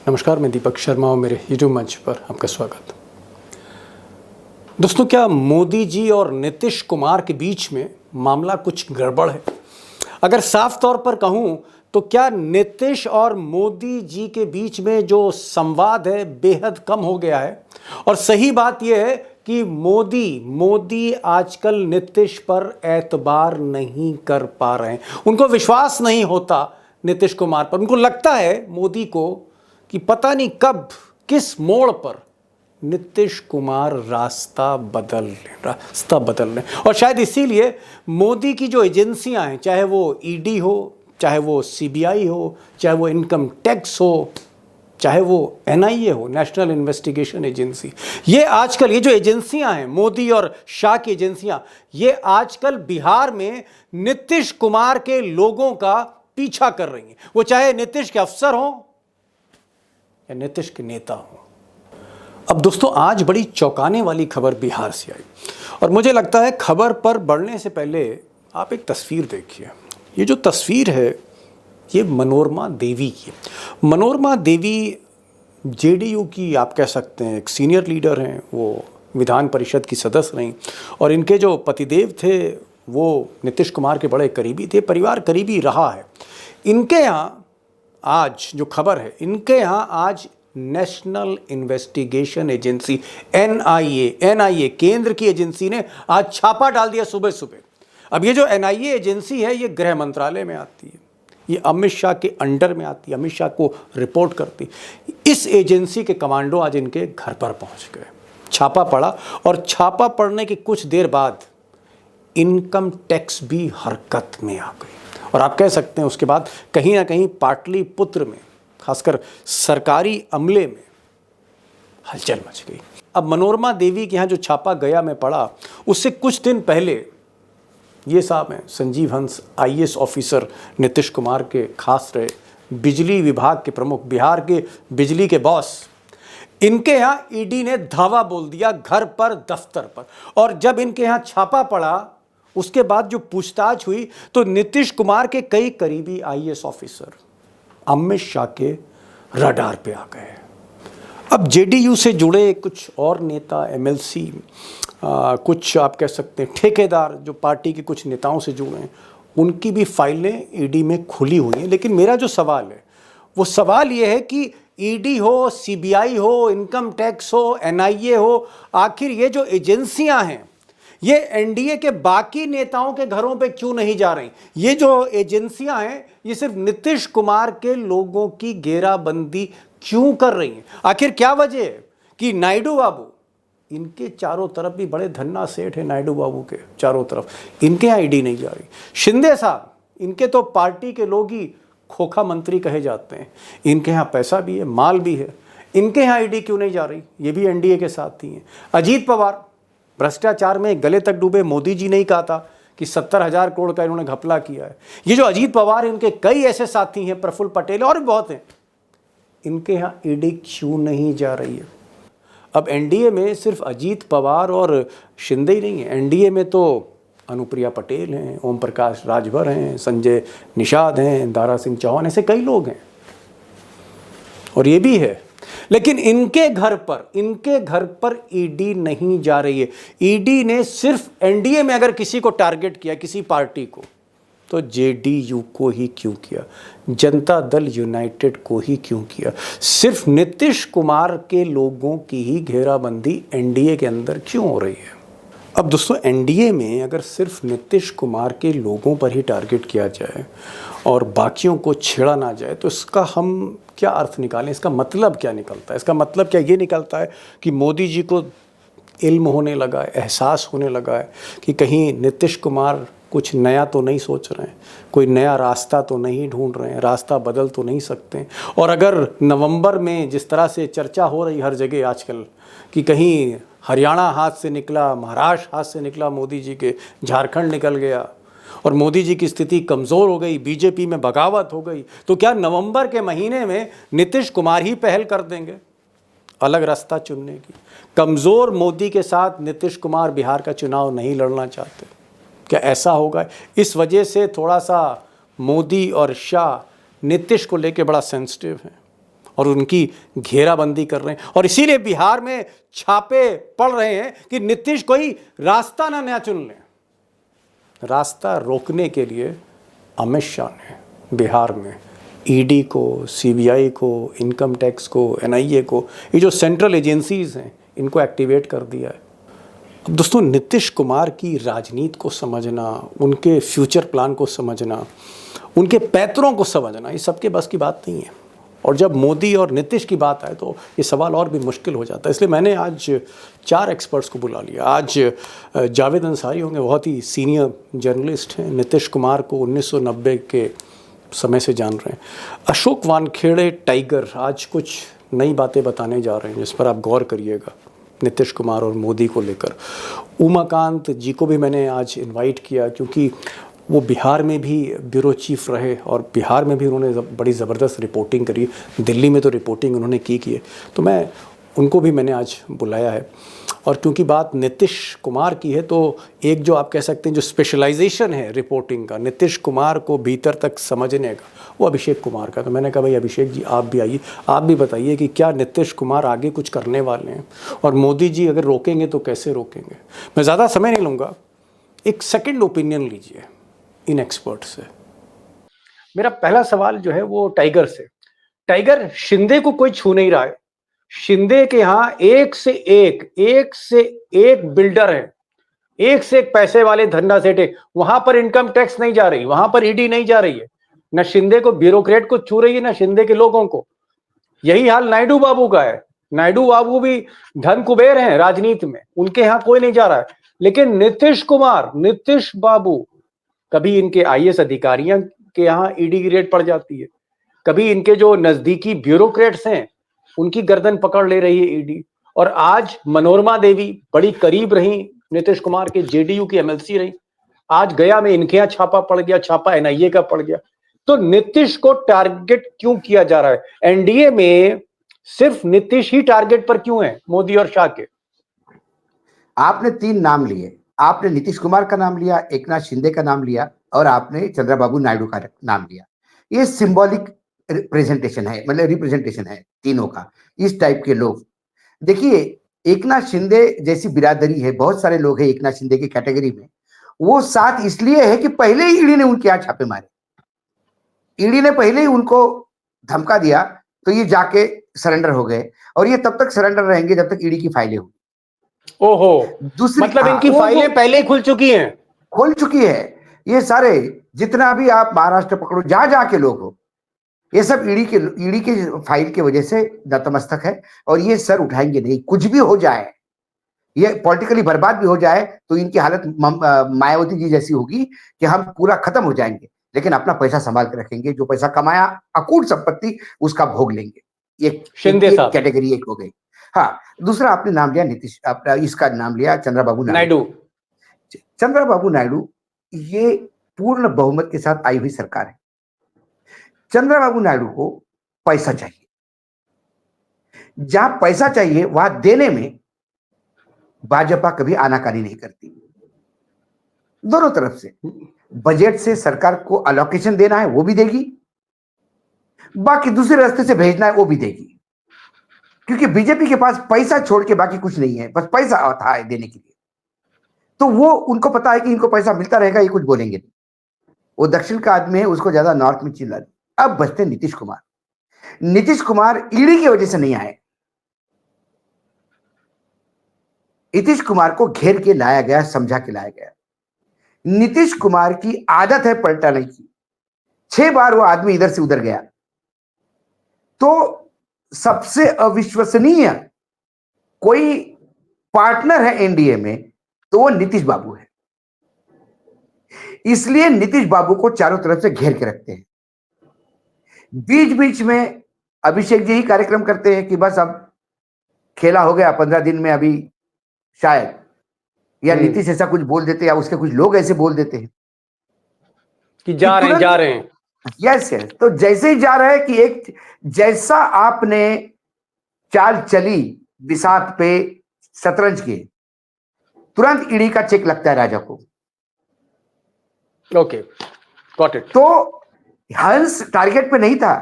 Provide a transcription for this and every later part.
नमस्कार, मैं दीपक शर्मा और मेरे यूट्यूब मंच पर आपका स्वागत। दोस्तों, क्या मोदी जी और नीतीश कुमार के बीच में मामला कुछ गड़बड़ है? अगर साफ तौर पर कहूं तो क्या नीतीश और मोदी जी के बीच में जो संवाद है बेहद कम हो गया है? और सही बात यह है कि मोदी आजकल नीतीश पर एतबार नहीं कर पा रहे हैं। उनको विश्वास नहीं होता नीतीश कुमार पर। उनको लगता है मोदी को कि पता नहीं कब किस मोड़ पर नीतीश कुमार रास्ता बदल लें। और शायद इसीलिए मोदी की जो एजेंसियां हैं, चाहे वो ईडी हो, चाहे वो सीबीआई हो, चाहे वो इनकम टैक्स हो, चाहे वो एनआईए हो, नेशनल इन्वेस्टिगेशन एजेंसी, ये जो एजेंसियां हैं, मोदी और शाह की एजेंसियां, ये आजकल बिहार में नीतीश कुमार के लोगों का पीछा कर रही हैं। वो चाहे नीतीश के अफसर हों या नीतीश के नेता हों। अब दोस्तों, आज बड़ी चौंकाने वाली खबर बिहार से आई और मुझे लगता है खबर पर बढ़ने से पहले आप एक तस्वीर देखिए। ये जो तस्वीर है ये मनोरमा देवी की है। मनोरमा देवी जेडीयू की आप कह सकते हैं एक सीनियर लीडर हैं। वो विधान परिषद की सदस्य रहीं और इनके जो पतिदेव थे वो नीतीश कुमार के बड़े करीबी थे, परिवार करीबी रहा है। इनके यहाँ आज जो खबर है, इनके यहाँ आज नेशनल इन्वेस्टिगेशन एजेंसी एनआईए केंद्र की एजेंसी ने आज छापा डाल दिया सुबह सुबह। अब ये जो एनआईए एजेंसी है ये गृह मंत्रालय में आती है, ये अमित शाह के अंडर में आती है, अमित शाह को रिपोर्ट करती। इस एजेंसी के कमांडो आज इनके घर पर पहुंच गए, छापा पड़ा और छापा पड़ने के कुछ देर बाद इनकम टैक्स भी हरकत में आ गई। और आप कह सकते हैं उसके बाद कहीं ना कहीं पाटलिपुत्र में, खासकर सरकारी अमले में हलचल मच गई। अब मनोरमा देवी के यहाँ जो छापा गया में पड़ा, उससे कुछ दिन पहले ये साहब हैं संजीव हंस, आईएएस ऑफिसर, नीतीश कुमार के खास रहे, बिजली विभाग के प्रमुख, बिहार के बिजली के बॉस। इनके यहाँ ईडी ने धावा बोल दिया घर पर, दफ्तर पर। और जब इनके यहाँ छापा पड़ा उसके बाद जो पूछताछ हुई तो नीतीश कुमार के कई करीबी आईएएस ऑफिसर अमित शाह के रडार पे आ गए। अब जेडीयू से जुड़े कुछ और नेता, एमएलसी, कुछ आप कह सकते हैं ठेकेदार जो पार्टी के कुछ नेताओं से जुड़े हैं, उनकी भी फाइलें ईडी में खुली हुई हैं। लेकिन मेरा जो सवाल है वो सवाल ये है कि ईडी हो, सीबीआई हो, इनकम टैक्स हो, एनआईए हो, आखिर ये जो एजेंसियां हैं ये एनडीए के बाकी नेताओं के घरों पे क्यों नहीं जा रही? ये जो एजेंसियां हैं ये सिर्फ नीतीश कुमार के लोगों की घेराबंदी क्यों कर रही हैं? आखिर क्या वजह है कि नायडू बाबू, इनके चारों तरफ भी बड़े धन्ना सेठ है, नायडू बाबू के चारों तरफ, इनके यहाँ ईडी नहीं जा रही। शिंदे साहब, इनके तो पार्टी के लोग ही खोखा मंत्री कहे जाते हैं, इनके यहाँ पैसा भी है, माल भी है, इनके यहाँ ईडी क्यों नहीं जा रही? ये भी एनडीए के साथ ही हैं। अजीत पवार भ्रष्टाचार में गले तक डूबे, मोदी जी नहीं कहा था कि 70,000 करोड़ का इन्होंने घपला किया है। ये जो अजीत पवार है, इनके कई ऐसे साथी हैं, प्रफुल्ल पटेल और भी बहुत हैं, इनके यहाँ ईडी क्यों नहीं जा रही है? अब एनडीए में सिर्फ अजीत पवार और शिंदे ही नहीं है, एनडीए में तो अनुप्रिया पटेल हैं, ओम प्रकाश राजभर हैं, संजय निषाद हैं, दारा सिंह चौहान, ऐसे कई लोग हैं और ये भी है। लेकिन इनके घर पर ईडी नहीं जा रही है। ईडी ने सिर्फ एनडीए में अगर किसी को टारगेट किया, किसी पार्टी को, तो जेडीयू को ही क्यों किया? जनता दल यूनाइटेड को ही क्यों किया? सिर्फ नीतीश कुमार के लोगों की ही घेराबंदी एनडीए के अंदर क्यों हो रही है? अब दोस्तों, एनडीए में अगर सिर्फ नीतीश कुमार के लोगों पर ही टारगेट किया जाए और बाकियों को छेड़ा ना जाए तो इसका हम क्या अर्थ निकालें? इसका मतलब क्या निकलता है? इसका मतलब क्या ये निकलता है कि मोदी जी को इल्म होने लगा है, एहसास होने लगा है कि कहीं नीतीश कुमार कुछ नया तो नहीं सोच रहे हैं, कोई नया रास्ता तो नहीं ढूंढ रहे हैं, रास्ता बदल तो नहीं सकते? और अगर नवंबर में जिस तरह से चर्चा हो रही हर जगह आजकल कि कहीं हरियाणा हाथ से निकला, महाराष्ट्र हाथ से निकला मोदी जी के, झारखंड निकल गया और मोदी जी की स्थिति कमज़ोर हो गई, बीजेपी में बगावत हो गई, तो क्या नवंबर के महीने में नीतीश कुमार ही पहल कर देंगे अलग रास्ता चुनने की? कमज़ोर मोदी के साथ नीतीश कुमार बिहार का चुनाव नहीं लड़ना चाहते, क्या ऐसा होगा? इस वजह से थोड़ा सा मोदी और शाह नीतीश को लेके बड़ा सेंसिटिव हैं और उनकी घेराबंदी कर रहे हैं। और इसीलिए बिहार में छापे पड़ रहे हैं कि नीतीश कोई रास्ता ना चुन लें। रास्ता रोकने के लिए अमित शाह ने बिहार में ईडी को, सीबीआई को, इनकम टैक्स को, एनआईए को, ये जो सेंट्रल एजेंसीज हैं, इनको एक्टिवेट कर दिया है। अब दोस्तों, नीतीश कुमार की राजनीति को समझना, उनके फ्यूचर प्लान को समझना, उनके पैतरों को समझना, ये सबके बस की बात नहीं है। और जब मोदी और नीतीश की बात आए तो ये सवाल और भी मुश्किल हो जाता है। इसलिए मैंने आज 4 एक्सपर्ट्स को बुला लिया। आज जावेद अंसारी होंगे, बहुत ही सीनियर जर्नलिस्ट हैं, नीतीश कुमार को 1990 के समय से जान रहे हैं। अशोक वानखेड़े टाइगर आज कुछ नई बातें बताने जा रहे हैं जिस पर आप गौर करिएगा, नीतीश कुमार और मोदी को लेकर। उमाकांत जी को भी मैंने आज इनवाइट किया क्योंकि वो बिहार में भी ब्यूरो चीफ रहे और बिहार में भी उन्होंने बड़ी ज़बरदस्त रिपोर्टिंग करी। दिल्ली में तो रिपोर्टिंग उन्होंने की है, तो उनको भी मैंने आज बुलाया है। और क्योंकि बात नीतीश कुमार की है तो एक जो आप कह सकते हैं जो स्पेशलाइजेशन है रिपोर्टिंग का, नीतीश कुमार को भीतर तक समझने का, वो अभिषेक कुमार का। तो मैंने कहा भाई अभिषेक जी आप भी आइए, आप भी बताइए कि क्या नीतीश कुमार आगे कुछ करने वाले हैं और मोदी जी अगर रोकेंगे तो कैसे रोकेंगे। मैं ज़्यादा समय नहीं लूँगा, एक सेकेंड ओपिनियन लीजिए इन एक्सपर्ट से। मेरा पहला सवाल जो है वो टाइगर से। टाइगर, शिंदे को कोई छू नहीं रहा है। शिंदे के यहाँ एक से एक बिल्डर है, एक से एक पैसे वाले धंधा सेठ है। वहां पर इनकम टैक्स नहीं जा रही, वहां पर ईडी नहीं जा रही है। ना शिंदे को ब्यूरोक्रेट को छू रही है, ना शिंदे के लोगों को। यही हाल नायडू बाबू का है। नायडू बाबू भी धन कुबेर हैं राजनीति में, उनके यहाँ कोई नहीं जा रहा है। लेकिन नीतीश कुमार, नीतीश बाबू, कभी इनके आईएएस अधिकारियों के यहाँ ईडी की रेड पड़ जाती है, कभी इनके जो नजदीकी ब्यूरोक्रेट्स हैं उनकी गर्दन पकड़ ले रही है ईडी। और आज मनोरमा देवी बड़ी करीब रही नीतीश कुमार के, जेडीयू की एमएलसी रही, आज गया में इनके यहाँ छापा पड़ गया, छापा एनआईए का पड़ गया। तो नीतीश को टारगेट क्यों किया जा रहा है? एनडीए में सिर्फ नीतीश ही टारगेट पर क्यों है, मोदी और शाह के? आपने 3 नाम लिए, आपने नीतीश कुमार का नाम लिया, एकनाथ शिंदे का नाम लिया और आपने चंद्रबाबू नायडू का नाम लिया। ये सिंबॉलिक प्रेजेंटेशन है, मतलब रिप्रेजेंटेशन है तीनों का। इस टाइप के लोग, देखिए एकनाथ शिंदे जैसी बिरादरी है, बहुत सारे लोग हैं एकनाथ शिंदे की कैटेगरी में। वो साथ इसलिए है कि पहले ही ईडी ने उनके यहाँ छापे मारे, ईडी ने पहले ही उनको धमका दिया, तो ये जाके सरेंडर हो गए और ये तब तक सरेंडर रहेंगे जब तक ईडी की फाइलें होंगी। ओहो, मतलब इनकी फाइलें पहले ही खुल चुकी हैं? खुल चुकी है। ये सारे जितना भी आप महाराष्ट्र पकड़ो, जहां जहां के लोग हो, ये सब ईडी के फाइल की वजह से नतमस्तक है और ये सर उठाएंगे नहीं। कुछ भी हो जाए, ये पॉलिटिकली बर्बाद भी हो जाए तो इनकी हालत मायावती जी जैसी होगी कि हम पूरा खत्म हो जाएंगे, लेकिन अपना पैसा संभाल के रखेंगे। जो पैसा कमाया, अकूट संपत्ति, उसका भोग लेंगे। ये शिंदे कैटेगरी एक हो गई। हाँ, दूसरा आपने नाम लिया नीतीश, इसका नाम लिया चंद्रबाबू नायडू। चंद्रबाबू नायडू ये पूर्ण बहुमत के साथ आई हुई सरकार है। चंद्रबाबू नायडू को पैसा चाहिए, जहां पैसा चाहिए वहां देने में भाजपा कभी आनाकानी नहीं करती। दोनों तरफ से, बजट से सरकार को अलोकेशन देना है वो भी देगी, बाकी दूसरे रास्ते से भेजना है वो भी देगी, क्योंकि बीजेपी के पास पैसा छोड़ के बाकी कुछ नहीं है, बस पैसा आता है देने के लिए। तो वो उनको पता है कि इनको पैसा मिलता रहेगा, ये कुछ बोलेंगे नहीं। वो दक्षिण का आदमी है, उसको ज्यादा नॉर्थ में चिल्ला। अब बचते नीतीश कुमार। नीतीश कुमार ईडी की वजह से नहीं आए, नीतीश कुमार को घेर के लाया गया, समझा के लाया गया। नीतीश कुमार की आदत है पलटाने की। 6 बार वो आदमी इधर से उधर गया। तो सबसे अविश्वसनीय कोई पार्टनर है एनडीए में तो वो नीतीश बाबू है। इसलिए नीतीश बाबू को चारों तरफ से घेर के रखते हैं। बीच बीच में अभिषेक जी ही कार्यक्रम करते हैं कि बस अब खेला हो गया 15 दिन में, अभी शायद, या नीतीश ऐसा कुछ बोल देते, या उसके कुछ लोग ऐसे बोल देते हैं कि जा रहे हैं। यस। तो जैसे ही जा रहे हैं कि एक जैसा आपने चाल चली बिसात पे शतरंज के, तुरंत ईडी का चेक लगता है राजा को। Okay, got it. तो हंस टारगेट पे नहीं था,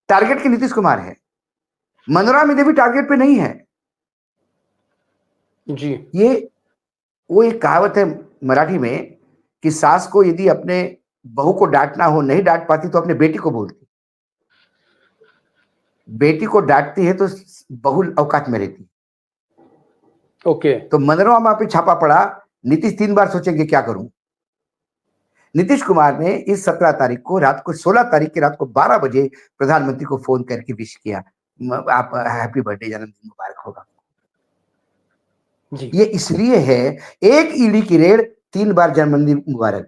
टारगेट के नीतीश कुमार है। मनोरमा देवी टारगेट पे नहीं है जी। ये। वो एक कहावत है मराठी में कि सास को यदि अपने बहू को डांटना हो, नहीं डांट पाती तो अपने बेटी को बोलती, बेटी को डांटती है तो बहू औकात में रहती। ओके। तो मनोरमा पे छापा पड़ा, नीतीश 3 बार सोचेंगे क्या करूं। नीतीश कुमार ने इस 17 तारीख को रात को 16 तारीख की रात को 12 बजे प्रधानमंत्री को फोन करके विश किया, आप हैप्पी बर्थडे, जन्मदिन मुबारक होगा। जी। ये इसलिए है, एक ईडी की रेड 3 बार जन्मदिन मुबारक,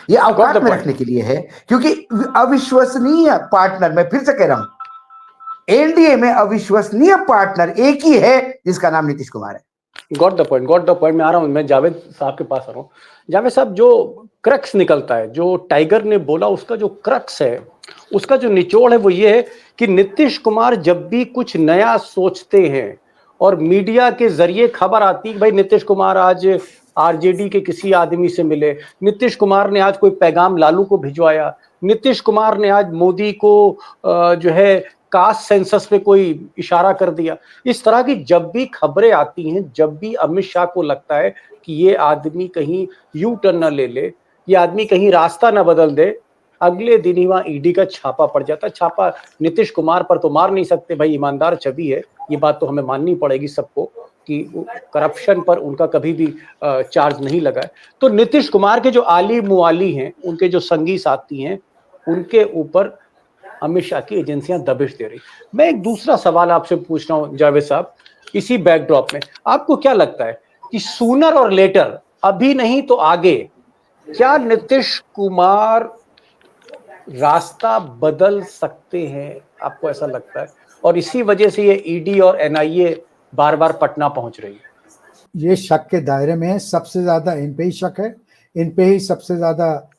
ये औकात में रखने के लिए है। क्योंकि अविश्वसनीय पार्टनर, मैं फिर से कह रहा हूं, एनडीए में अविश्वसनीय पार्टनर एक ही है जिसका नाम नीतीश कुमार है। Got the point, got the point. मैं आ रहा हूं, मैं जावेद साहब के पास आ रहा हूं। जावेद साहब, जो क्रक्स निकलता है, जो टाइगर ने बोला, उसका जो क्रक्स है, उसका जो निचोड़ है वो ये है कि नीतीश कुमार जब भी कुछ नया सोचते हैं और मीडिया के जरिए खबर आती है भाई नीतीश कुमार आज आरजेडी के किसी आदमी से मिले, नीतीश कुमार ने आज कोई पैगाम लालू को भिजवाया, नीतीश कुमार ने आज मोदी को जो है कास्ट सेंसस पे कोई इशारा कर दिया, इस तरह की जब भी खबरें आती हैं, जब भी अमित शाह को लगता है कि ये आदमी कहीं यू टर्न न ले ले, ये आदमी कहीं रास्ता न बदल दे, अगले दिन ही वहां ईडी का छापा पड़ जाता है। छापा नीतीश कुमार पर तो मार नहीं सकते भाई, ईमानदार छवि है, ये बात तो हमें माननी पड़ेगी सबको कि करप्शन पर उनका कभी भी चार्ज नहीं लगा है। तो नीतीश कुमार के जो आली मुआली हैं, उनके जो संगी साथी हैं, उनके ऊपर अमित शाह की एजेंसियां दबिश दे रही। मैं एक दूसरा सवाल आपसे पूछ रहा हूं जावेद साहब, इसी बैकड्रॉप में आपको क्या लगता है कि सूनर और लेटर, अभी नहीं तो आगे, क्या नीतीश कुमार रास्ता बदल सकते हैं? आपको ऐसा लगता है? और इसी वजह से ये ईडी और एनआईए बार बार पटना पहुंच रही है। ये शक के दायरे में है, सबसे ज्यादा इन पे ही शक है, इन पे ही सबसे ज्यादा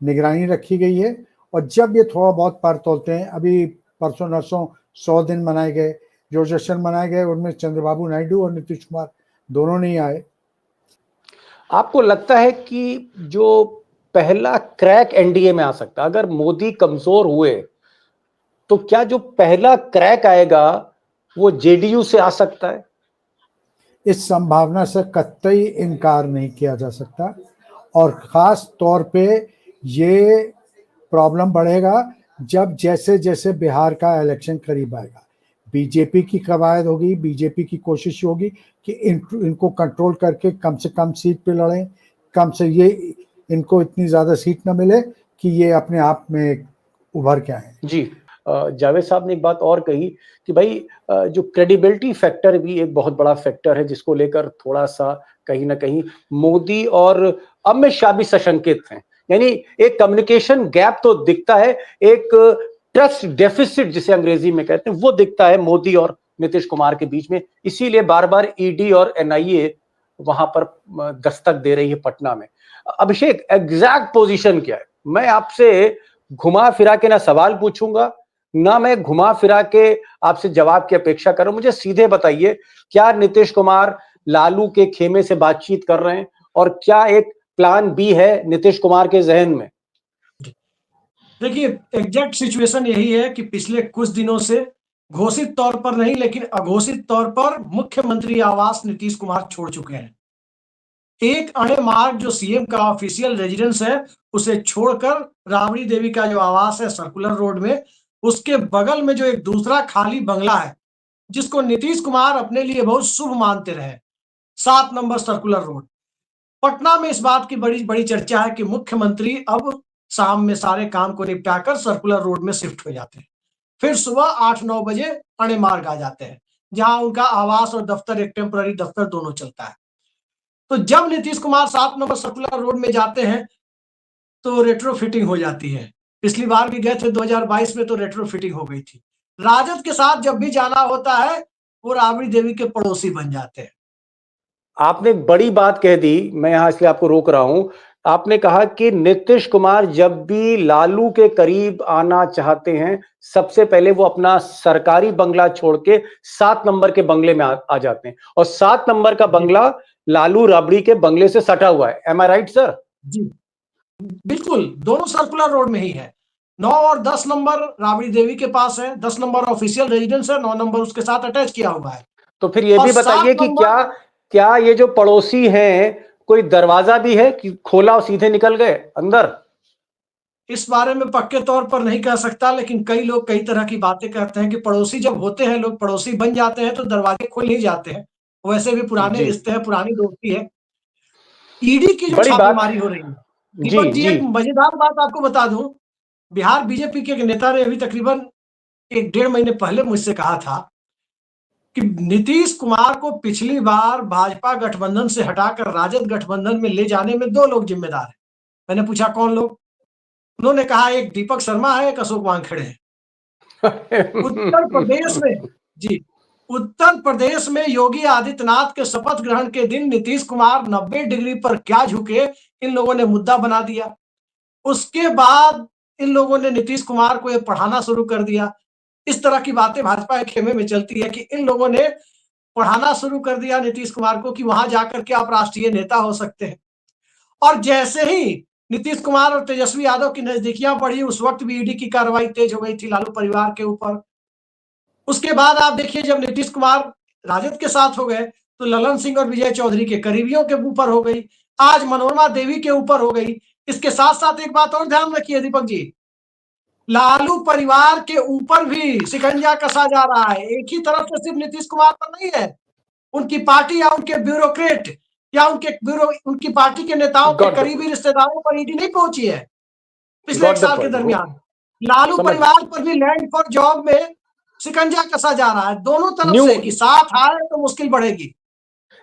निगरानी रखी गई है। और जब ये थोड़ा बहुत पर तोलते हैं, अभी परसों नरसों 100 दिन मनाए गए, जो जश्न मनाए गए, उनमें चंद्रबाबू नायडू और नीतीश कुमार दोनों नहीं आए। आपको लगता है कि जो पहला क्रैक एनडीए में आ सकता है, अगर मोदी कमजोर हुए तो क्या जो पहला क्रैक आएगा वो जेडीयू से आ सकता है? इस संभावना से कतई इनकार नहीं किया जा सकता। और खास तौर पे ये प्रॉब्लम बढ़ेगा जब जैसे जैसे बिहार का इलेक्शन करीब आएगा, बीजेपी की कवायद होगी, बीजेपी की कोशिश होगी कि इनको कंट्रोल करके कम से कम सीट पे लड़ें, कम से ये इनको इतनी ज्यादा सीट ना मिले कि ये अपने आप में उभर के आए। जी, जावेद साहब ने एक बात और कही कि भाई जो क्रेडिबिलिटी फैक्टर भी एक बहुत बड़ा फैक्टर है, जिसको लेकर थोड़ा सा कहीं ना कहीं मोदी और अमित शाह भी सशंकित हैं। यानी एक कम्युनिकेशन गैप तो दिखता है, एक ट्रस्ट डेफिसिट जिसे अंग्रेजी में कहते हैं, वो दिखता है मोदी और नीतीश कुमार के बीच में। इसीलिए बार बार ईडी और एनआईए वहां पर दस्तक दे रही है पटना में। अभिषेक, एग्जैक्ट पोजीशन क्या है? मैं आपसे घुमा फिरा के ना सवाल पूछूंगा, ना मैं घुमा फिरा के आपसे जवाब की अपेक्षा कर रहा हूं। मुझे सीधे बताइए, क्या नीतीश कुमार लालू के खेमे से बातचीत कर रहे हैं और क्या एक प्लान बी है नीतीश कुमार के जहन में? देखिए, एग्जैक्ट सिचुएशन यही है कि पिछले कुछ दिनों से घोषित तौर पर नहीं लेकिन अघोषित तौर पर मुख्यमंत्री आवास नीतीश कुमार छोड़ चुके हैं। एक अणे मार्ग जो सीएम का ऑफिशियल रेजिडेंस है, उसे छोड़कर राबड़ी देवी का जो आवास है सर्कुलर रोड में, उसके बगल में जो एक दूसरा खाली बंगला है जिसको नीतीश कुमार अपने लिए बहुत शुभ मानते रहे, 7 नंबर सर्कुलर रोड। पटना में इस बात की बड़ी बड़ी चर्चा है कि मुख्यमंत्री अब शाम में सारे काम को निपटाकर सर्कुलर रोड में शिफ्ट हो जाते हैं, फिर सुबह 8-9 बजे अणे मार्ग आ जाते हैं, जहां उनका आवास और दफ्तर, एक टेम्पररी दफ्तर दोनों चलता है। तो जब Nitish Kumar 7 number circular road में जाते हैं तो रेट्रो फिटिंग हो जाती है। पिछली बार भी गए थे 2022 में, तो रेट्रो फिटिंग हो गई थी। राजद के साथ जब भी जाना होता है वो राबड़ी देवी के पड़ोसी बन जाते हैं। आपने एक बड़ी बात कह दी, मैं यहां इसलिए आपको रोक रहा हूं। आपने कहा कि नीतीश कुमार जब भी लालू के करीब आना चाहते हैं, सबसे पहले वो अपना सरकारी बंगला छोड़ के 7 नंबर के बंगले में आ जाते हैं, और 7 नंबर का बंगला लालू राबड़ी के बंगले से सटा हुआ है। एम आई राइट सर? जी बिल्कुल, दोनों सर्कुलर रोड में ही है। 9 और 10 नंबर राबड़ी देवी के पास है, 10 नंबर ऑफिशियल रेजिडेंस है, 9 नंबर उसके साथ अटैच किया हुआ है। तो फिर ये और भी बताइए 7 कि नंबर क्या क्या ये जो पड़ोसी हैं कोई दरवाजा भी है कि खोला और सीधे निकल गए अंदर? इस बारे में पक्के तौर पर नहीं कह सकता, लेकिन कई लोग कई तरह की बातें करते हैं कि पड़ोसी जब होते हैं, लोग पड़ोसी बन जाते हैं तो दरवाजे खुल ही जाते हैं। वैसे भी पुराने जी, रिश्ते हैं, पुरानी दोस्ती है। ईडी की जो बड़ी बात। छापेमारी हो रही है, जी दीपक जी, जी। एक मजेदार बात आपको बता दूं। बिहार बीजेपी के एक नेता ने अभी तकरीबन 1 डेढ़ महीने पहले मुझसे कहा था कि नीतीश कुमार को पिछली बार भाजपा गठबंधन से हटाकर राजद गठबंधन में ले जाने में 2 लोग जिम्मेदार हैं। मैंने पूछा कौन लोग? उन्होंने कहा एक दीपक शर्मा है, एक अशोक वानखेड़े है। उत्तर प्रदेश में, जी, उत्तर प्रदेश में योगी आदित्यनाथ के शपथ ग्रहण के दिन नीतीश कुमार 90 डिग्री पर क्या झुके, इन लोगों ने मुद्दा बना दिया। उसके बाद इन लोगों ने नीतीश कुमार को ये पढ़ाना शुरू कर दिया। इस तरह की बातें भाजपा के खेमे में चलती है कि इन लोगों ने पढ़ाना शुरू कर दिया नीतीश कुमार को कि वहां जाकर के आप राष्ट्रीय नेता हो सकते हैं। और जैसे ही नीतीश कुमार और तेजस्वी यादव की नजदीकियां बढ़ी, उस वक्त भी ईडी की कार्रवाई तेज हो गई थी लालू परिवार के ऊपर। उसके बाद आप देखिए जब नीतीश कुमार राजद के साथ हो गए तो ललन सिंह और विजय चौधरी के करीबियों के ऊपर हो गई, आज मनोरमा देवी के ऊपर हो गई। इसके साथ साथ एक बात और ध्यान रखिए दीपक जी, लालू परिवार के ऊपर भी शिकंजा कसा जा रहा है। एक ही तरफ से सिर्फ नीतीश कुमार पर नहीं है, उनकी पार्टी या उनके ब्यूरोक्रेट या उनकी पार्टी के नेताओं के गॉट द करीबी रिश्तेदारों पर ईडी नहीं पहुंची है पिछले 1 गॉट द साल के पॉइंट। दरमियान। लालू समझ परिवार पर भी लैंड फॉर जॉब में शिकंजा कसा जा रहा है दोनों तरफ न्यू से कि साथ आए तो मुश्किल बढ़ेगी।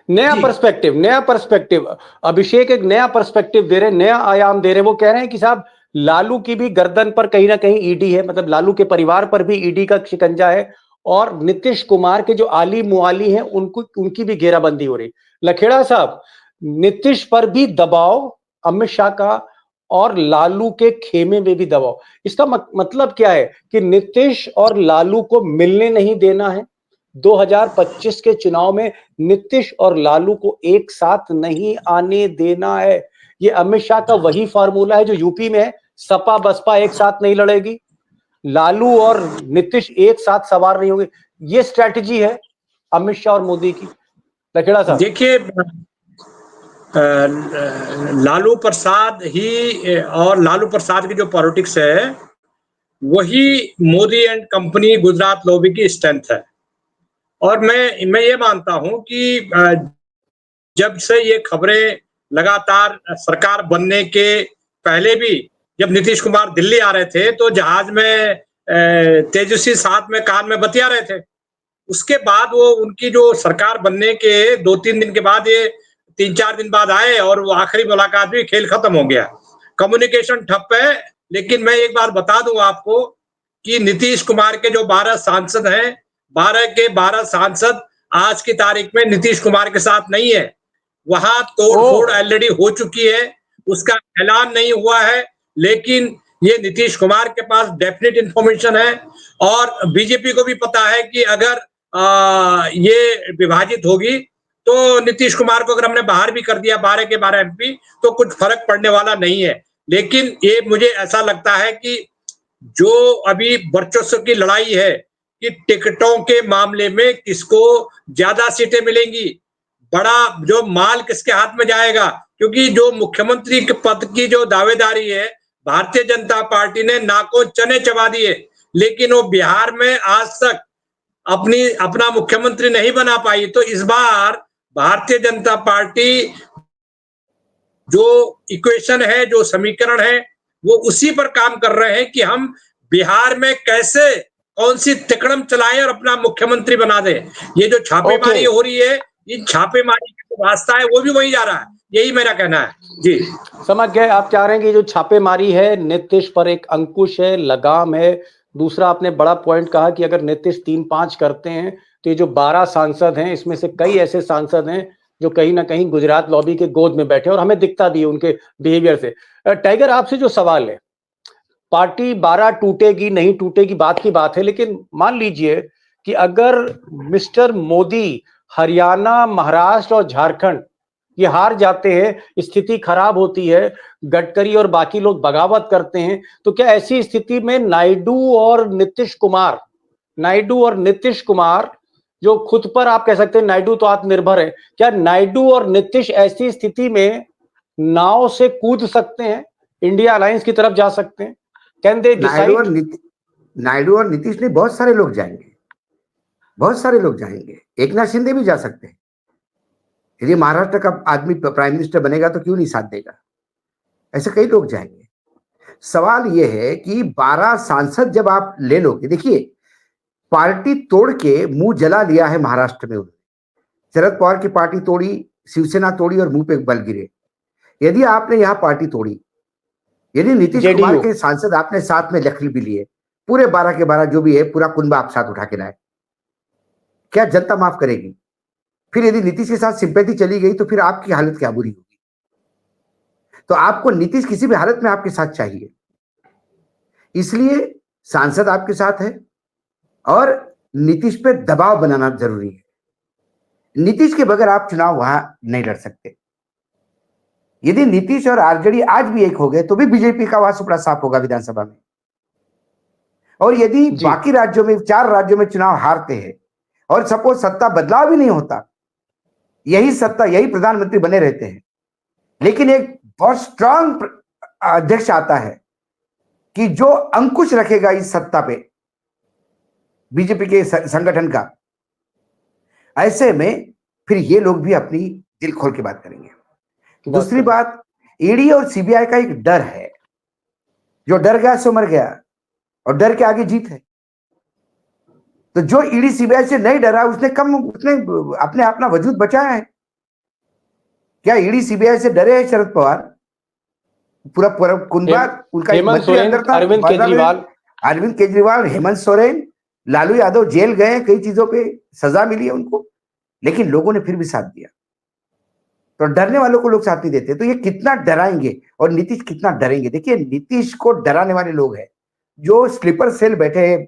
नया जी, पर्सपेक्टिव, नया पर्सपेक्टिव। अभिषेक एक नया पर्सपेक्टिव दे रहे हैं, नया आयाम दे रहे हैं। वो कह रहे हैं कि साहब लालू की भी गर्दन पर कहीं ना कहीं ईडी है, मतलब लालू के परिवार पर भी ईडी का शिकंजा है, और नीतीश कुमार के जो आली मुआली हैं उनको उनकी भी घेराबंदी हो रही। लखेड़ा साहब, नीतीश पर भी दबाव अमित शाह का और लालू के खेमे में भी दबाव। इसका मतलब क्या है कि नीतीश और लालू को मिलने नहीं देना है। 2025 के चुनाव में नीतीश और लालू को एक साथ नहीं आने देना है। ये अमित शाह का वही फार्मूला है जो यूपी में है, सपा बसपा एक साथ नहीं लड़ेगी, लालू और नीतीश एक साथ सवार नहीं होंगे। ये स्ट्रैटेजी है अमित शाह और मोदी की। लखेड़ा साहब, देखिए, लालू प्रसाद ही और लालू प्रसाद की जो पॉलिटिक्स है वही Modi and company Gujarat lobby की स्ट्रेंथ है। और मैं ये मानता हूं कि जब से ये खबरें लगातार सरकार बनने के पहले भी, जब नीतीश कुमार दिल्ली आ रहे थे तो जहाज में तेजस्वी साथ में कान में बतिया रहे थे। उसके बाद वो उनकी जो सरकार बनने के 2-3 दिन के बाद, ये 3-4 दिन बाद आए और वो आखिरी मुलाकात भी, खेल खत्म हो गया, कम्युनिकेशन ठप है। लेकिन मैं एक बात बता दूं आपको कि नीतीश कुमार के जो 12 सांसद हैं, 12 के 12 सांसद आज की तारीख में नीतीश कुमार के साथ नहीं है। वहां तोड़-फोड़ ऑलरेडी हो चुकी है, उसका ऐलान नहीं हुआ है, लेकिन ये नीतीश कुमार के पास डेफिनेट इंफॉर्मेशन है। और बीजेपी को भी पता है कि अगर ये विभाजित होगी तो नीतीश कुमार को अगर हमने बाहर भी कर दिया 12 के 12 एमपी तो कुछ फर्क पड़ने वाला नहीं है। लेकिन ये मुझे ऐसा लगता है कि जो अभी वर्चस्व की लड़ाई है कि टिकटों के मामले में किसको ज्यादा सीटें मिलेंगी, बड़ा जो माल किसके हाथ में जाएगा, क्योंकि जो मुख्यमंत्री के पद की जो दावेदारी है, भारतीय जनता पार्टी ने नाको चने चबा दिए, लेकिन वो बिहार में आज तक अपना मुख्यमंत्री नहीं बना पाई। तो इस बार भारतीय जनता पार्टी जो इक्वेशन है, जो समीकरण है, वो उसी पर काम कर रहे हैं कि हम बिहार में कैसे कौन सी तिकड़म चलाएं और अपना मुख्यमंत्री बना दें। ये जो छापेमारी हो रही है, इन छापेमारी का जो रास्ता है वो भी वही जा रहा है, यही मेरा कहना है। जी, समझ गए। आप चाह रहे हैं कि जो छापेमारी है नीतीश पर एक अंकुश है, लगाम है। दूसरा, आपने बड़ा पॉइंट कहा कि अगर नीतीश 3-5 करते हैं तो ये जो 12 सांसद हैं इसमें से कई ऐसे सांसद हैं जो कहीं ना कहीं गुजरात लॉबी के गोद में बैठे, और हमें दिखता भी है उनके बिहेवियर से। टाइगर, आपसे जो सवाल है, पार्टी 12 टूटेगी नहीं टूटेगी बात की बात है, लेकिन मान लीजिए कि अगर मिस्टर मोदी हरियाणा, महाराष्ट्र और झारखंड ये हार जाते हैं, स्थिति खराब होती है, गडकरी और बाकी लोग बगावत करते हैं, तो क्या ऐसी स्थिति में नायडू और नीतीश कुमार जो खुद पर आप कह सकते हैं नायडू तो आत्मनिर्भर है, क्या नायडू और नीतीश ऐसी स्थिति में नाव से कूद सकते हैं, इंडिया अलायंस की तरफ जा सकते हैं? Can they decide? नायडू और नीतीश नहीं, बहुत सारे लोग जाएंगे, बहुत सारे लोग जाएंगे। एकनाथ शिंदे भी जा सकते हैं। यदि महाराष्ट्र का आदमी प्राइम मिनिस्टर बनेगा तो क्यों नहीं साथ देगा? ऐसे कई लोग जाएंगे। सवाल यह है कि 12 सांसद जब आप ले लोगे, देखिए पार्टी तोड़ के मुंह जला लिया है महाराष्ट्र में उन्होंने। शरद पवार की पार्टी तोड़ी, शिवसेना तोड़ी और मुंह पे बल गिरे। यदि आपने यहां पार्टी तोड़ी, यदि नीतीश कुमार के सांसद आपने साथ में लकड़ी भी लिए, पूरे 12 के 12 जो भी है पूरा कुंबा आप साथ उठा के लाए, क्या जनता माफ करेगी? फिर यदि नीतीश के साथ सिंपैथी चली गई तो फिर आपकी हालत क्या बुरी होगी? तो आपको नीतीश किसी भी हालत में आपके साथ चाहिए, इसलिए सांसद आपके साथ है और नीतीश पे दबाव बनाना जरूरी है। नीतीश के बगैर आप चुनाव वहां नहीं लड़ सकते। यदि नीतीश और आरजेडी आज भी एक हो गए तो भी बीजेपी का आवाज बड़ा साफ होगा विधानसभा में। और यदि बाकी राज्यों में, 4 राज्यों में चुनाव हारते हैं और सपोज सत्ता बदलाव भी नहीं होता, यही सत्ता, यही प्रधानमंत्री बने रहते हैं, लेकिन एक बहुत स्ट्रांग अध्यक्ष आता है कि जो अंकुश रखेगा इस सत्ता पे बीजेपी के संगठन का, ऐसे में फिर ये लोग भी अपनी दिल खोल के बात करेंगे। दूसरी बात, ईडी और सीबीआई का एक डर है, जो डर गया सो मर गया, और डर के आगे जीत है। तो जो ईडी सीबीआई से नहीं डरा उसने अपना वजूद बचाया है। क्या ईडी सीबीआई से डरे हैं शरद पवार? पूरा कुंबा उनका मंत्री अंदर था, अरविंद केजरीवाल, हेमंत सोरेन, लालू यादव जेल गए, कई चीजों पे सजा मिली है उनको, लेकिन लोगों ने फिर भी साथ दिया। तो डरने वालों को लोग साथ नहीं देते। तो ये कितना डराएंगे और नीतीश कितना डरेंगे? देखिए नीतीश को डराने वाले लोग हैं जो स्लीपर सेल बैठे हैं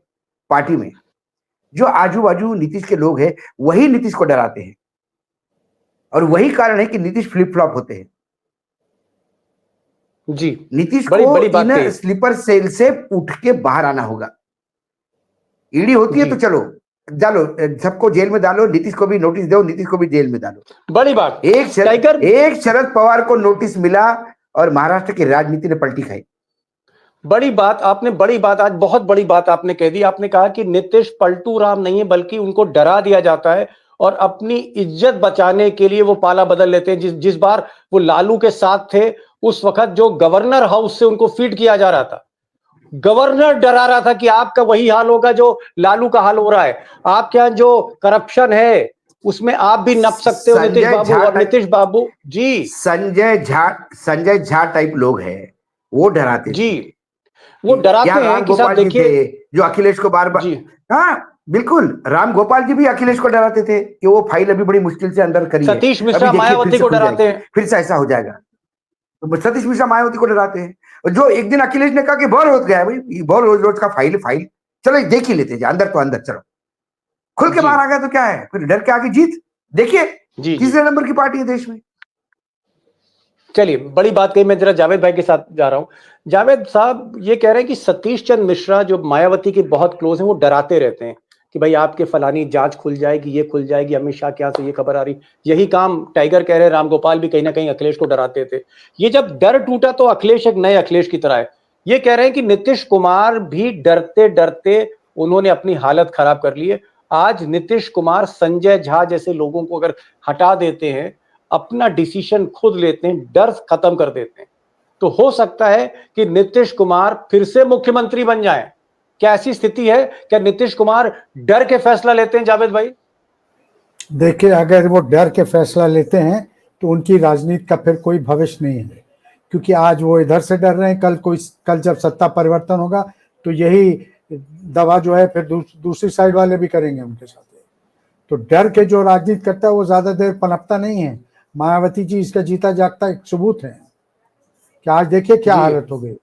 पार्टी में, जो आजू बाजू नीतीश के लोग हैं, वही नीतीश को डराते हैं और वही कारण है कि नीतीश फ्लिप फ्लॉप होते हैं। जी, नीतीश को इन स्लीपर सेल से उठ के बाहर आना होगा। ईडी होती है तो चलो डालो, सबको जेल में डालो, नीतीश को भी नोटिस दो, नीतीश को भी जेल में डालो। बड़ी बात, एक शरद पवार को नोटिस मिला और महाराष्ट्र की राजनीति ने पलटी खाई। बड़ी बात आज बहुत बड़ी बात आपने कह दी। आपने कहा कि नीतीश पलटू राम नहीं है, बल्कि उनको डरा दिया जाता है और अपनी इज्जत बचाने के लिए वो पाला बदल लेते हैं। जिस बार वो लालू के साथ थे, उस वक्त जो गवर्नर हाउस से उनको फीड किया जा रहा था, गवर्नर डरा रहा था कि आपका वही हाल होगा जो लालू का हाल हो रहा है, आपके यहाँ जो करप्शन है उसमें आप भी नप सकते हो नीतीश बाबू। और नीतीश बाबू जी, संजय झा टाइप लोग हैं, वो डराते जी, वो डराते हैं कि साहब देखिए, जो अखिलेश को बार बार, हाँ बिल्कुल, राम गोपाल जी भी अखिलेश को डराते थे कि वो फाइल अभी बड़ी मुश्किल से अंदर करी है। सतीश मिश्रा मायावती को डराते हैं, फिर से ऐसा हो जाएगा। तो सतीश मिश्रा मायावती को डराते हैं। और जो एक दिन अखिलेश ने कहा कि बहुत रोज गया भाई, बहुत रोज का फाइल चलो देख ही लेते, अंदर तो अंदर, चलो खुल के बाहर आ गया तो क्या है, फिर डर के आगे जीत। देखिए तीसरे नंबर की पार्टी है देश में। चलिए, बड़ी बात कही। मैं जरा जावेद भाई के साथ जा रहा हूं। जावेद साहब ये कह रहे हैं कि सतीश चंद्र मिश्रा जो मायावती के बहुत क्लोज हैं, वो डराते रहते हैं कि भाई आपके फलानी जांच खुल जाएगी, ये खुल जाएगी, अमित शाह के यहाँ से ये खबर आ रही। यही काम टाइगर कह रहे हैं, रामगोपाल भी कहीं ना कहीं अखिलेश को डराते थे। ये जब डर टूटा तो अखिलेश एक नए अखिलेश की तरह है। ये कह रहे हैं कि नीतीश कुमार भी डरते डरते उन्होंने अपनी हालत खराब कर ली है। आज नीतीश कुमार संजय झा जैसे लोगों को अगर हटा देते हैं, अपना डिसीजन खुद लेते हैं, डर खत्म कर देते हैं, तो हो सकता है कि नीतीश कुमार फिर से मुख्यमंत्री बन जाएं। क्या ऐसी स्थिति है? क्या नीतीश कुमार डर के फैसला लेते हैं जावेद भाई? देखिए, अगर वो डर के फैसला लेते हैं तो उनकी राजनीति का फिर कोई भविष्य नहीं है, क्योंकि आज वो इधर से डर रहे हैं, कल जब सत्ता परिवर्तन होगा तो यही दवा जो है फिर दूसरी साइड वाले भी करेंगे उनके साथ। तो डर के जो राजनीति करता है वो ज्यादा देर पनपता नहीं है। मायावती जी इसका जीता जागता एक सबूत है कि आज देखिए क्या हालत हो गई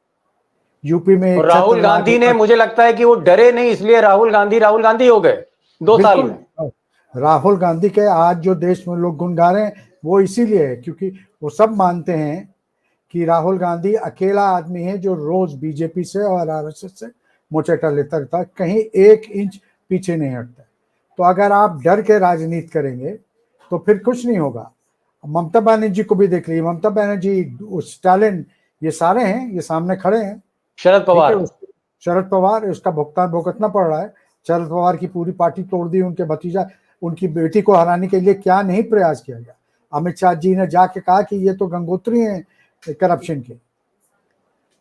यूपी में। राहुल गांधी ने, मुझे लगता है कि वो डरे नहीं, इसलिए राहुल गांधी हो गए 2 साल में। राहुल गांधी के आज जो देश में लोग गुण गा रहे हैं, वो इसीलिए है क्योंकि वो सब मानते हैं कि राहुल गांधी अकेला आदमी है जो रोज बीजेपी से और आरएसएस से मुचेटा लेता रहता, कहीं 1 इंच पीछे नहीं हटता। तो अगर आप डर के राजनीति करेंगे तो फिर कुछ नहीं होगा। ममता बनर्जी को भी देख लीजिए, ममता बनर्जी, स्टालिन, ये सारे हैं, ये सामने खड़े हैं। शरद पवार, शरद पवार, उसका भुगतान भुगतना पड़ रहा है। शरद पवार की पूरी पार्टी तोड़ दी, उनके भतीजा, उनकी बेटी को हराने के लिए क्या नहीं प्रयास किया गया। अमित शाह जी ने जाके कहा कि ये तो गंगोत्री हैं करप्शन के।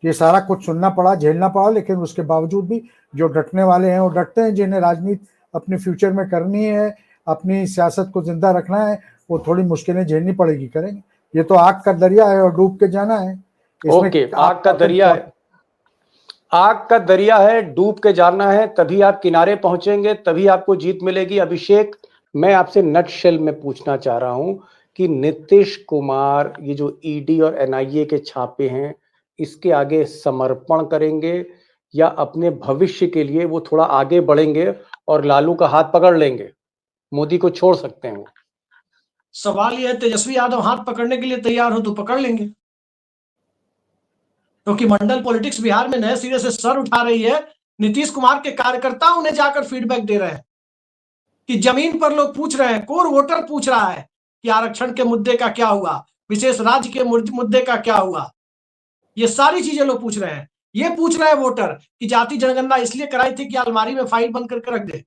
ये सारा कुछ सुनना पड़ा, झेलना पड़ा, लेकिन उसके बावजूद भी जो डटने वाले हैं वो डटते हैं। जिन्हें राजनीति अपने फ्यूचर में करनी है, अपनी सियासत को जिंदा रखना है, वो थोड़ी मुश्किलें झेलनी पड़ेगी, करेंगे। ये तो आग का दरिया है और डूब के जाना है। ओके, आग का दरिया है, आग का दरिया है, डूब के जाना है, तभी आप किनारे पहुंचेंगे, तभी आपको जीत मिलेगी। अभिषेक, मैं आपसे नटशेल में पूछना चाह रहा हूं कि नीतीश कुमार ये जो ईडी और एनआईए के छापे हैं, इसके आगे समर्पण करेंगे या अपने भविष्य के लिए वो थोड़ा आगे बढ़ेंगे और लालू का हाथ पकड़ लेंगे, मोदी को छोड़ सकते हैं वो? सवाल यह है, तेजस्वी यादव हाथ पकड़ने के लिए तैयार हो तो पकड़ लेंगे, क्योंकि मंडल पॉलिटिक्स बिहार में नए सिरे से सर उठा रही है। नीतीश कुमार के कार्यकर्ता उन्हें जाकर फीडबैक दे रहे हैं कि जमीन पर लोग पूछ रहे हैं, कोर वोटर पूछ रहा है कि आरक्षण के मुद्दे का क्या हुआ, विशेष राज्य के मुद्दे का क्या हुआ। ये सारी चीजें लोग पूछ रहे हैं। ये पूछ रहे हैं वोटर कि जाति जनगणना इसलिए कराई थी कि अलमारी में फाइल बंद करके रख दे।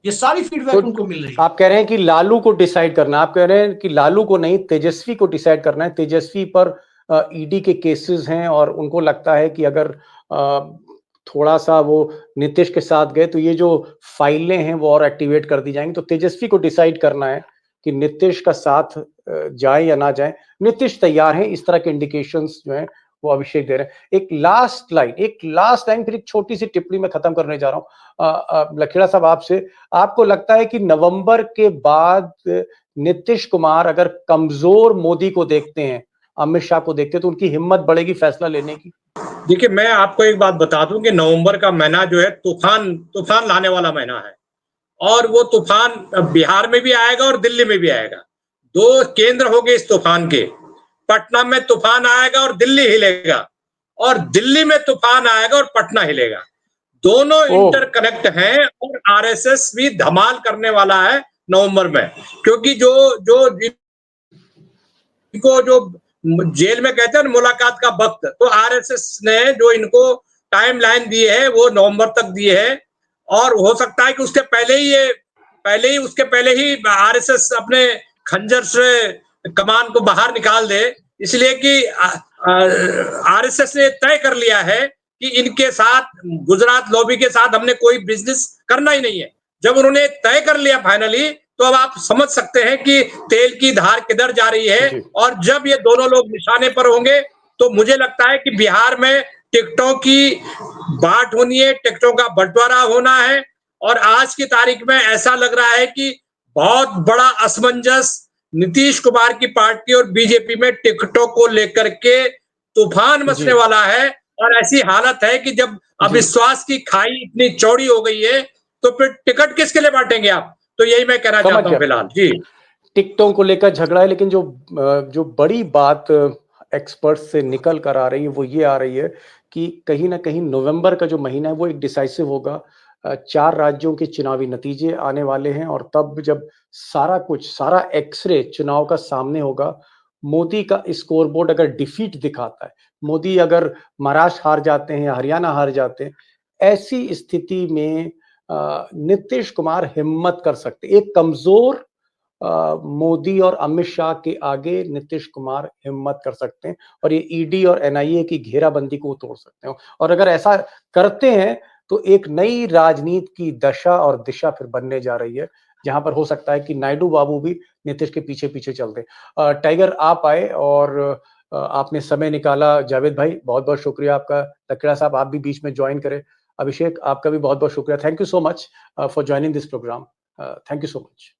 ये सारी फीडबैक तो उनको मिल रही है। आप कह रहे हैं कि लालू को डिसाइड करना, आप कह रहे हैं कि लालू को नहीं, तेजस्वी को डिसाइड करना है। तेजस्वी पर ईडी के केसेस हैं और उनको लगता है कि अगर थोड़ा सा वो नीतीश के साथ गए तो ये जो फाइलें हैं वो और एक्टिवेट कर दी जाएंगी। तो तेजस्वी को डिसाइड करना है कि नीतीश का साथ जाए या ना जाए। नीतीश तैयार है, इस तरह के इंडिकेशंस जो हैं वो अभिषेक दे रहे हैं। एक लास्ट लाइन फिर एक छोटी सी टिप्पणी में खत्म करने जा रहा हूं। लखेड़ा साहब, आपसे, आपको लगता है कि नवंबर के बाद नीतीश कुमार अगर कमजोर मोदी को देखते हैं, अमित शाह को देखते हैं, तो उनकी हिम्मत बढ़ेगी फैसला लेने की? देखिए, मैं आपको एक बात बता दूं कि नवंबर का महीना जो है तूफान लाने वाला महीना है, और वो तूफान बिहार में भी आएगा और दिल्ली में भी आएगा। 2 केंद्र हो गए इस तूफान के। पटना में तूफान आएगा और दिल्ली हिलेगा, और दिल्ली में तूफान आएगा और पटना हिलेगा। दोनों इंटरकनेक्ट हैं, और आरएसएस भी धमाल करने वाला है नवंबर में, क्योंकि जो जेल में कहते हैं मुलाकात का वक्त, तो आरएसएस ने जो इनको टाइमलाइन दी है वो नवंबर तक दी है, और हो सकता है कि उसके पहले ही आरएसएस अपने खंजर से कमान को बाहर निकाल दे, इसलिए कि आरएसएस ने तय कर लिया है कि इनके साथ, गुजरात लॉबी के साथ हमने कोई बिजनेस करना ही नहीं है। जब उन्होंने तय कर लिया फाइनली, तो अब आप समझ सकते हैं कि तेल की धार किधर जा रही है। और जब ये दोनों लोग निशाने पर होंगे तो मुझे लगता है कि बिहार में टिकटों की बांट होनी है, टिकटों का बंटवारा होना है। और आज की तारीख में ऐसा लग रहा है कि बहुत बड़ा असमंजस नीतीश कुमार की पार्टी और बीजेपी में टिकटों को लेकर के तूफान मचने वाला है। और ऐसी हालत है कि जब अविश्वास की खाई इतनी चौड़ी हो गई है, तो फिर टिकट किसके लिए बांटेंगे आप? तो यही मैं कहना चाहता हूं फिलहाल। जी, टिकटों को लेकर झगड़ा है, लेकिन जो बड़ी बात एक्सपर्ट्स से निकल कर आ रही है वो ये आ रही है कि कहीं ना कहीं नवंबर का जो महीना है वो एक डिसाइसिव होगा। 4 राज्यों के चुनावी नतीजे आने वाले हैं, और तब जब सारा एक्सरे चुनाव का सामने होगा, मोदी का स्कोरबोर्ड अगर डिफीट दिखाता है, मोदी अगर महाराष्ट्र हार जाते हैं या हरियाणा हार जाते हैं, ऐसी स्थिति में नीतीश कुमार हिम्मत कर सकते। एक कमजोर मोदी और अमित शाह के आगे नीतीश कुमार हिम्मत कर सकते हैं, और ये ईडी और एनआईए की घेराबंदी को तोड़ सकते हैं। और अगर ऐसा करते हैं तो एक नई राजनीति की दशा और दिशा फिर बनने जा रही है, जहां पर हो सकता है कि नायडू बाबू भी नीतीश के पीछे पीछे चलते। टाइगर, आप आए और आपने समय निकाला। जावेद भाई, बहुत बहुत शुक्रिया आपका। लखेड़ा साहब, आप भी बीच में ज्वाइन करें। अभिषेक, आपका भी बहुत बहुत शुक्रिया। Thank you so much for joining this program. Thank you so much.